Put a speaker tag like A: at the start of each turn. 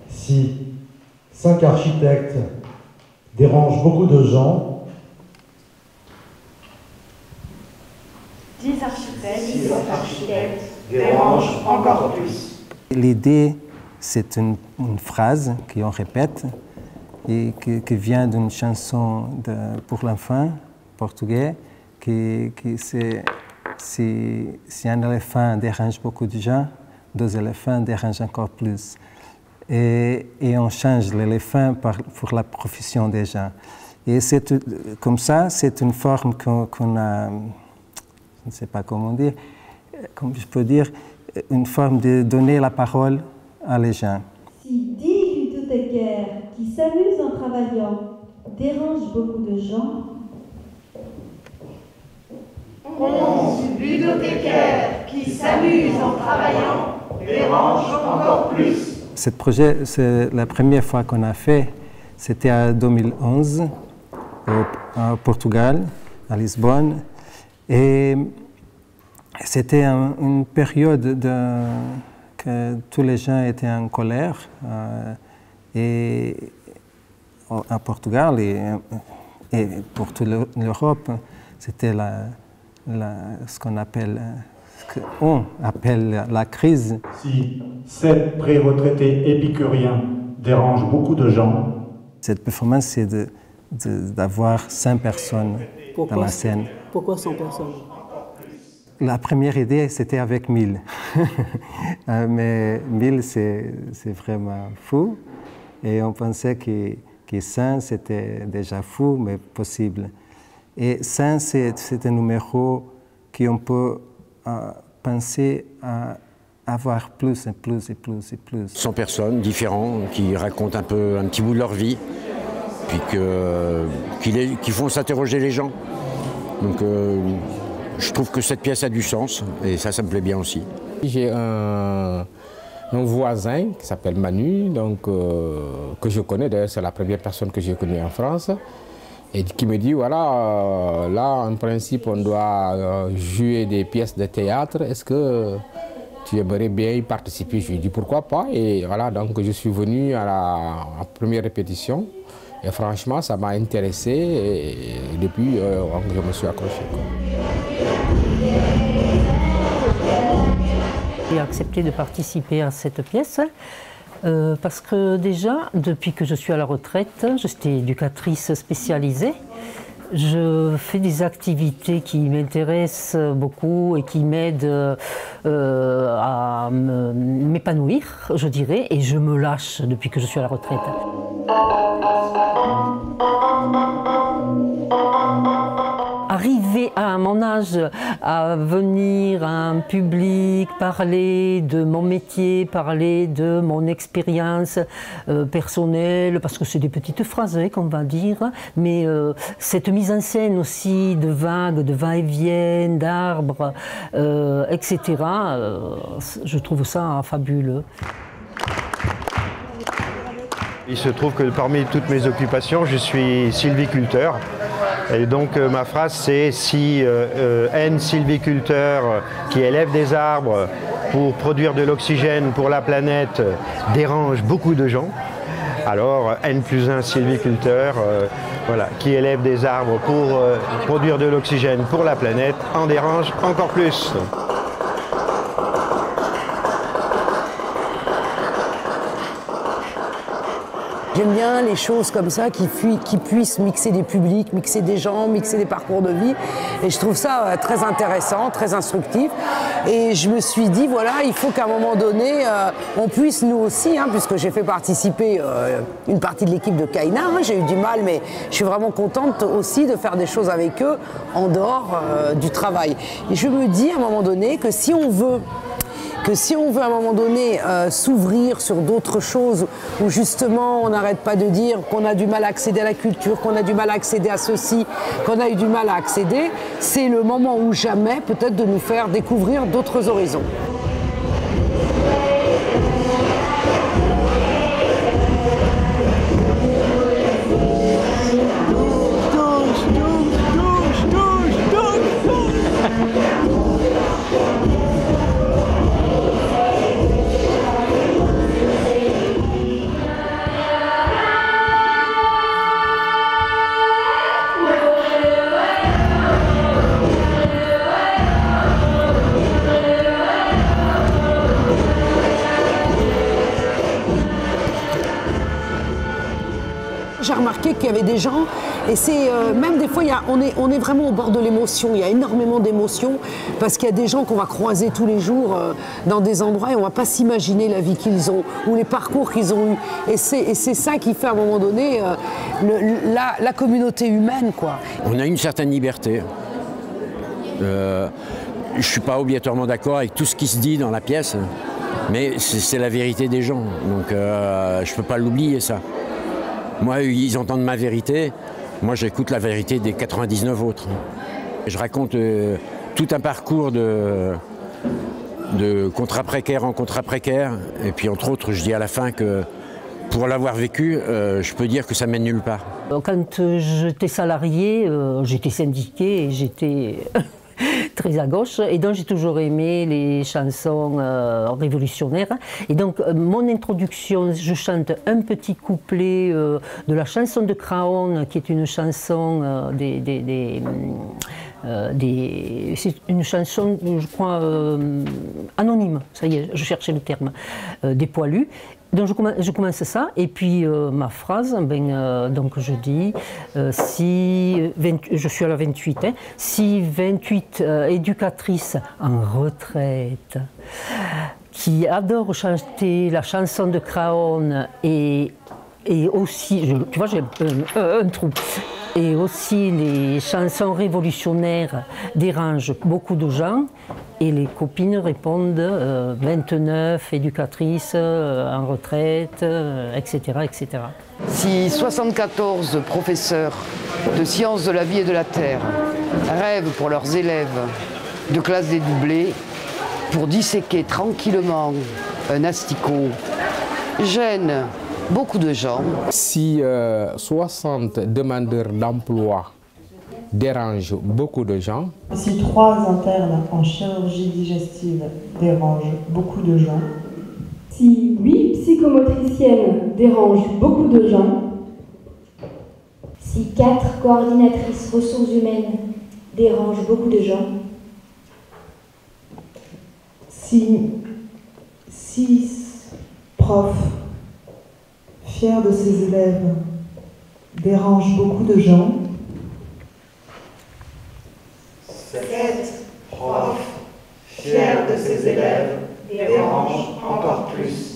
A: Si 5 architectes dérangent beaucoup de gens,
B: 10 architectes dérangent encore plus.
C: L'idée, c'est une phrase qu'on répète et qui vient d'une chanson pour l'enfant portugais, si un éléphant dérange beaucoup de gens, 2 éléphants dérangent encore plus. Et on change l'éléphant pour la profession des gens. Et comme ça, c'est une forme qu'on a, je ne sais pas comment dire, comme je peux dire, une forme de donner la parole à les gens.
D: Si 10 bibliothécaires qui s'amusent en travaillant dérangent beaucoup de gens,
B: 11 bibliothécaires qui s'amusent en travaillant dérangent encore plus.
C: Ce projet, c'est la première fois qu'on a fait, c'était en 2011 au Portugal, à Lisbonne. Et c'était une période que tous les gens étaient en colère. Et à Portugal et pour toute l'Europe, c'était ce qu'on appelle la crise.
A: si 7 pré-retraités épicuriens dérangent beaucoup de gens,
C: Cette performance, c'est d'avoir 100 personnes dans la scène.
E: Pourquoi 100 personnes?
C: La première idée, c'était avec 1000. Mais 1000, c'est vraiment fou. Et on pensait que 100, c'était déjà fou, mais possible. Et 100, c'est un numéro qu'on peut penser à avoir plus et plus et plus et plus.
F: 100 personnes différentes qui racontent un petit bout de leur vie, puis qui font s'interroger les gens. Donc je trouve que cette pièce a du sens et ça me plaît bien aussi.
G: J'ai un voisin qui s'appelle Manu, donc, que je connais, d'ailleurs c'est la première personne que j'ai connue en France, et qui me dit, voilà, là en principe on doit jouer des pièces de théâtre, est-ce que tu aimerais bien y participer? Je lui ai dit pourquoi pas, et voilà, donc je suis venu à la première répétition, et franchement ça m'a intéressé, et depuis je me suis accroché.
E: J'ai accepté de participer à cette pièce parce que déjà, depuis que je suis à la retraite, j'étais éducatrice spécialisée. Je fais des activités qui m'intéressent beaucoup et qui m'aident à m'épanouir, je dirais, et je me lâche depuis que je suis à la retraite. Arriver à mon âge à venir à un public, parler de mon métier, parler de mon expérience personnelle, parce que c'est des petites phrases hein, qu'on va dire, mais cette mise en scène aussi de vagues, de va-et-vient, d'arbres, etc., je trouve ça fabuleux.
H: Il se trouve que parmi toutes mes occupations, je suis sylviculteur. Et donc ma phrase c'est si N sylviculteurs qui élèvent des arbres pour produire de l'oxygène pour la planète dérange beaucoup de gens, alors N+1 sylviculteurs voilà, qui élèvent des arbres pour produire de l'oxygène pour la planète en dérange encore plus.
I: J'aime bien les choses comme ça qui puissent mixer des publics, mixer des gens, mixer des parcours de vie. Et je trouve ça très intéressant, très instructif. Et je me suis dit, voilà, il faut qu'à un moment donné, on puisse nous aussi, hein, puisque j'ai fait participer une partie de l'équipe de Kaina, hein, j'ai eu du mal, mais je suis vraiment contente aussi de faire des choses avec eux en dehors du travail. Et je me dis à un moment donné que si on veut à un moment donné s'ouvrir sur d'autres choses où justement on n'arrête pas de dire qu'on a du mal à accéder à la culture, qu'on a du mal à accéder à ceci, qu'on a eu du mal à accéder, c'est le moment ou jamais peut-être de nous faire découvrir d'autres horizons. j'ai remarqué qu'il y avait des gens, et c'est même des fois, on est vraiment au bord de l'émotion, il y a énormément d'émotions, parce qu'il y a des gens qu'on va croiser tous les jours dans des endroits et on ne va pas s'imaginer la vie qu'ils ont, ou les parcours qu'ils ont eus. Et c'est ça qui fait à un moment donné la communauté humaine, quoi.
F: On a une certaine liberté. Je ne suis pas obligatoirement d'accord avec tout ce qui se dit dans la pièce, mais c'est la vérité des gens, donc je ne peux pas l'oublier, ça. Moi, ils entendent ma vérité, moi j'écoute la vérité des 99 autres. Je raconte tout un parcours de contrat précaire en contrat précaire, et puis entre autres, je dis à la fin que pour l'avoir vécu, je peux dire que ça mène nulle part.
E: Quand j'étais salarié, j'étais syndiqué et j'étais très à gauche, et donc j'ai toujours aimé les chansons révolutionnaires. Et donc mon introduction, je chante un petit couplet de la chanson de Craon, qui est une chanson c'est une chanson, je crois, anonyme, ça y est, je cherchais le terme, des Poilus. Donc je commence ça, et puis ma phrase, donc je dis, je suis à la 28, hein, si 28 éducatrices en retraite qui adorent chanter la chanson de Craon et aussi, tu vois, j'ai un trou, et aussi les chansons révolutionnaires dérangent beaucoup de gens. Et les copines répondent 29 éducatrices en retraite, etc., etc.
J: Si 74 professeurs de sciences de la vie et de la terre rêvent pour leurs élèves de classe dédoublée pour disséquer tranquillement un asticot, gênent beaucoup de gens.
G: Si 60 demandeurs d'emploi dérange beaucoup de gens.
K: Si 3 internes en chirurgie digestive dérangent beaucoup de gens.
D: Si 8 psychomotriciennes dérangent beaucoup de gens.
L: Si 4 coordinatrices ressources humaines dérangent beaucoup de gens.
K: Si 6 profs fiers de ses élèves dérangent beaucoup de gens.
B: 7 profs fiers de ses élèves dérangent encore plus.